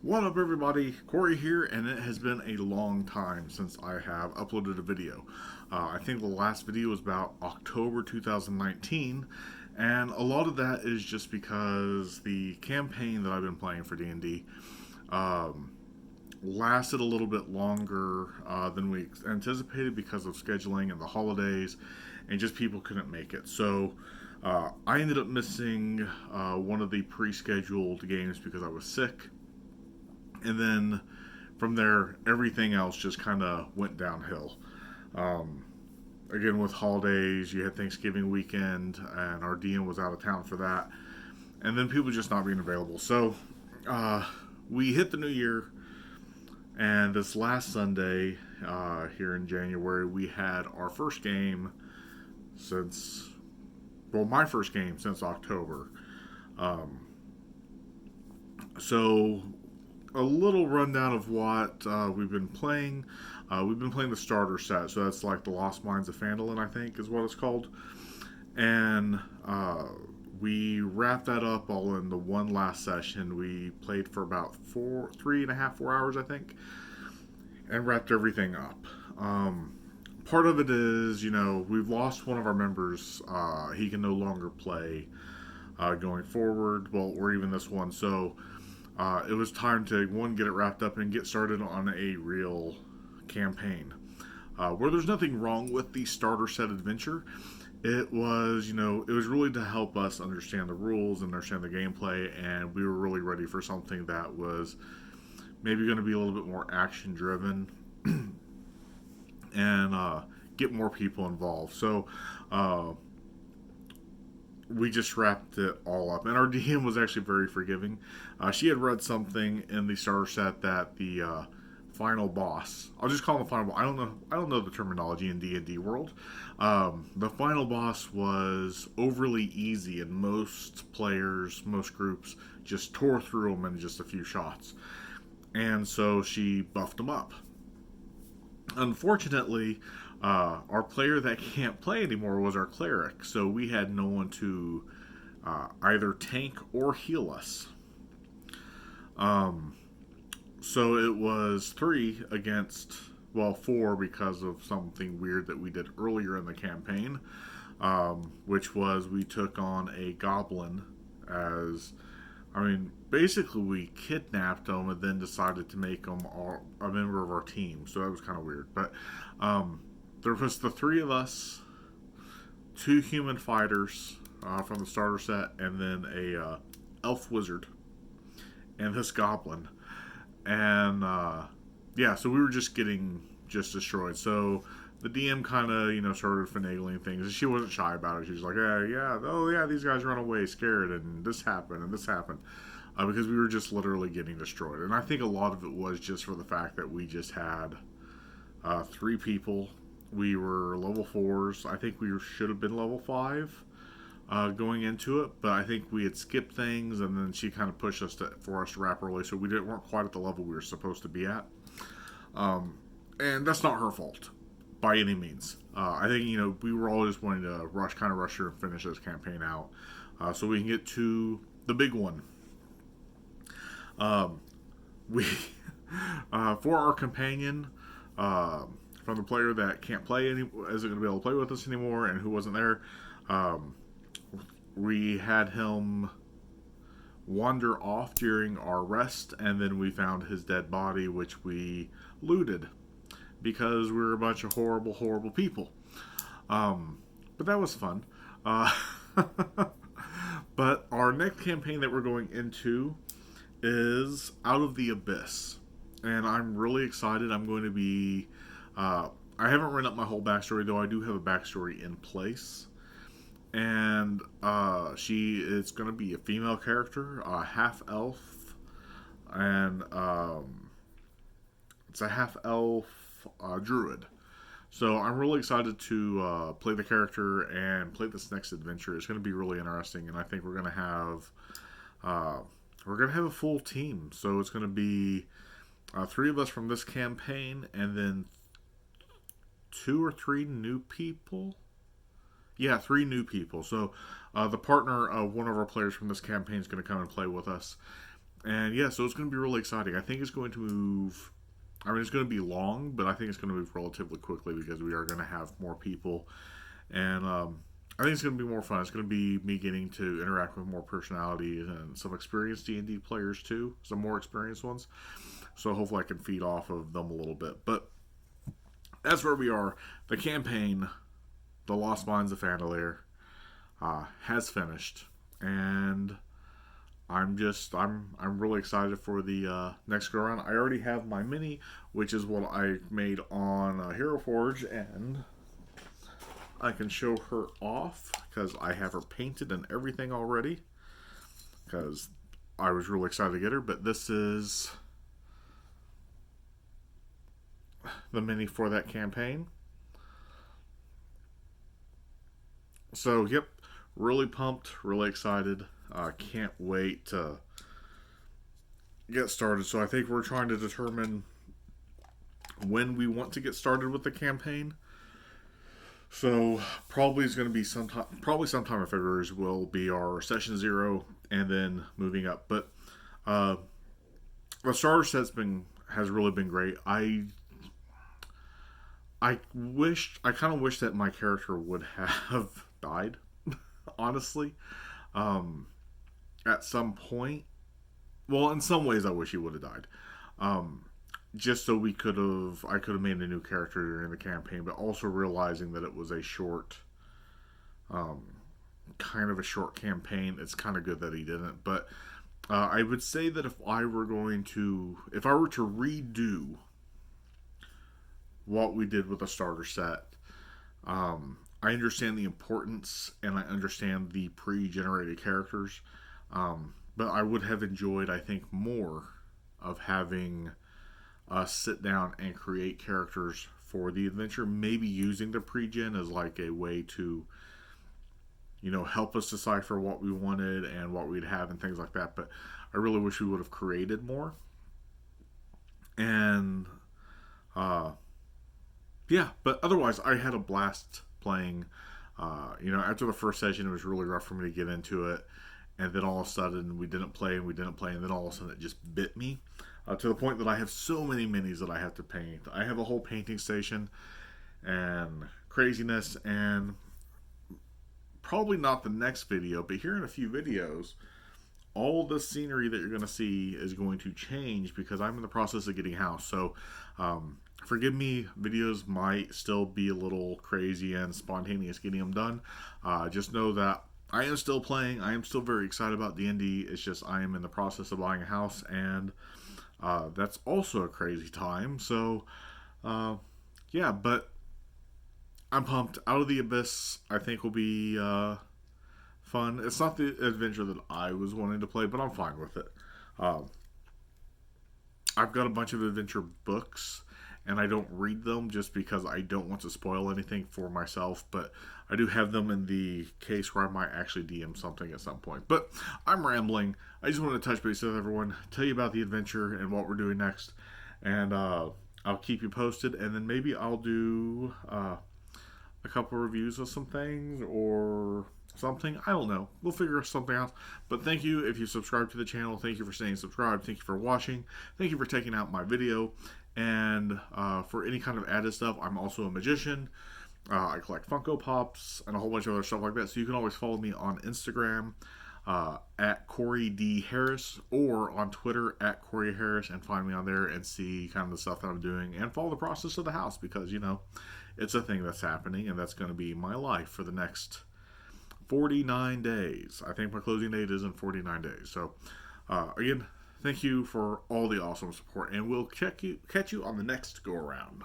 What up, everybody? Corey here, and it has been a long time since I have uploaded a video. I think the last video was about October 2019, and a lot of that is just because the campaign that I've been playing for D&D um, lasted a little bit longer than we anticipated because of scheduling and the holidays, and just people couldn't make it. So I ended up missing one of the pre-scheduled games because I was sick, and then from there, everything else just kind of went downhill. Um, Again, with holidays, you had Thanksgiving weekend, and our DM was out of town for that, and then people just not being available. So uh, we hit the new year, and this last Sunday here in January, we had our first game since, well, my first game since October. Um, so a little rundown of what we've been playing. We've been playing the starter set, so that's like the Lost Mines of Phandalin, I think, is what it's called. And we wrapped that up all in the one last session. We played for about 3.5, 4 hours, I think, and wrapped everything up. Part of it is, we've lost one of our members. He can no longer play going forward, well, or even this one. So it was time to, one, get it wrapped up and get started on a real campaign. Where there's nothing wrong with the starter set adventure, it was, it was really to help us understand the rules and understand the gameplay, and we were really ready for something that was maybe going to be a little bit more action driven and get more people involved. So we just wrapped it all up, and our DM was actually very forgiving. She had read something in the starter set that the final boss, I'll just call him the final boss. I don't know the terminology in D&D world. The final boss was overly easy, and most players, most groups, just tore through him in just a few shots. And so she buffed him up. Unfortunately, our player that can't play anymore was our cleric, so we had no one to either tank or heal us. So it was 3 against, well, 4 because of something weird that we did earlier in the campaign, which was we took on a goblin as, basically we kidnapped him and then decided to make him a member of our team. So that was kind of weird. But there was the 3 of us, 2 human fighters from the starter set, and then a elf wizard and this goblin. And yeah, so we were just getting destroyed. So the DM kind of started finagling things. She wasn't shy about it. She was like, yeah, these guys run away scared, and this happened, because we were just literally getting destroyed. And I think a lot of it was just for the fact that we just had 3 people. We were level 4s. I think we should have been level 5 going into it, but I think we had skipped things, and then she kind of pushed us for us to wrap early, so weren't quite at the level we were supposed to be at. And that's not her fault by any means. I think we were all just wanting to rush her and finish this campaign out, so we can get to the big one. We for our companion, from the player that can't play isn't going to be able to play with us anymore, and who wasn't there. We had him wander off during our rest, and then we found his dead body, which we looted because we were a bunch of horrible, horrible people. But that was fun. But our next campaign that we're going into is Out of the Abyss, and I'm really excited. I'm going to be. I haven't written up my whole backstory, though I do have a backstory in place. And it's going to be a female character, half elf, and it's a half elf druid. So I'm really excited to play the character and play this next adventure. It's going to be really interesting, and I think we're going to have a full team. So it's going to be 3 of us from this campaign, and then 2 or 3 new people. Yeah, 3 new people. So the partner of one of our players from this campaign is going to come and play with us. And yeah, so it's going to be really exciting. I think it's going to move. I mean, it's going to be long, but I think it's going to move relatively quickly because we are going to have more people, and I think it's going to be more fun. It's going to be me getting to interact with more personalities and some experienced D&D players too, some more experienced ones. So hopefully I can feed off of them a little bit. But that's where we are. The campaign, The Lost Mines of Phandelver, has finished, and I'm really excited for the next go around. I already have my mini, which is what I made on Hero Forge, and I can show her off because I have her painted and everything already. Because I was really excited to get her, but this is the mini for that campaign. So yep, really pumped, really excited. Can't wait to get started. So I think we're trying to determine when we want to get started with the campaign. So probably is going to be sometime in February will be our session 0, and then moving up. But the starter has really been great. I kind of wish that my character would have died, honestly, at some point. Well, in some ways, I wish he would have died. Just so I could have made a new character during the campaign, but also realizing that it was a short, kind of a short campaign. It's kind of good that he didn't. But I would say that if I were to redo what we did with the starter set, I understand the importance and I understand the pre-generated characters, but I would have enjoyed, I think, more of having sit down and create characters for the adventure. Maybe using the pre-gen as like a way to, help us decipher what we wanted and what we'd have and things like that. But I really wish we would have created more. And yeah, but otherwise, I had a blast playing. After the first session, it was really rough for me to get into it, and then all of a sudden we didn't play, and then all of a sudden it just bit me, to the point that I have so many minis that I have to paint. I have a whole painting station and craziness, and probably not the next video, but here in a few videos, all the scenery that you're going to see is going to change because I'm in the process of getting a house. So forgive me, videos might still be a little crazy and spontaneous getting them done. Just know that I am still playing. I am still very excited about D&D. It's just I am in the process of buying a house, and that's also a crazy time. So yeah, but I'm pumped. Out of the Abyss, I think, will be fun. It's not the adventure that I was wanting to play, but I'm fine with it. I've got a bunch of adventure books, and I don't read them just because I don't want to spoil anything for myself, but I do have them in the case where I might actually DM something at some point. But I'm rambling. I just wanted to touch base with everyone, tell you about the adventure and what we're doing next, and I'll keep you posted, and then maybe I'll do a couple reviews of some things or something. I don't know. We'll figure something out. But thank you if you subscribe to the channel. Thank you for staying subscribed. Thank you for watching. Thank you for checking out my video. And for any kind of added stuff, I'm also a magician. I collect Funko Pops and a whole bunch of other stuff like that. So you can always follow me on Instagram at Corey D. Harris, or on Twitter at Corey Harris, and find me on there and see kind of the stuff that I'm doing and follow the process of the house, because it's a thing that's happening, and that's going to be my life for the next 49 days. I think my closing date is in 49 days. So again, thank you for all the awesome support, and we'll catch you on the next go around.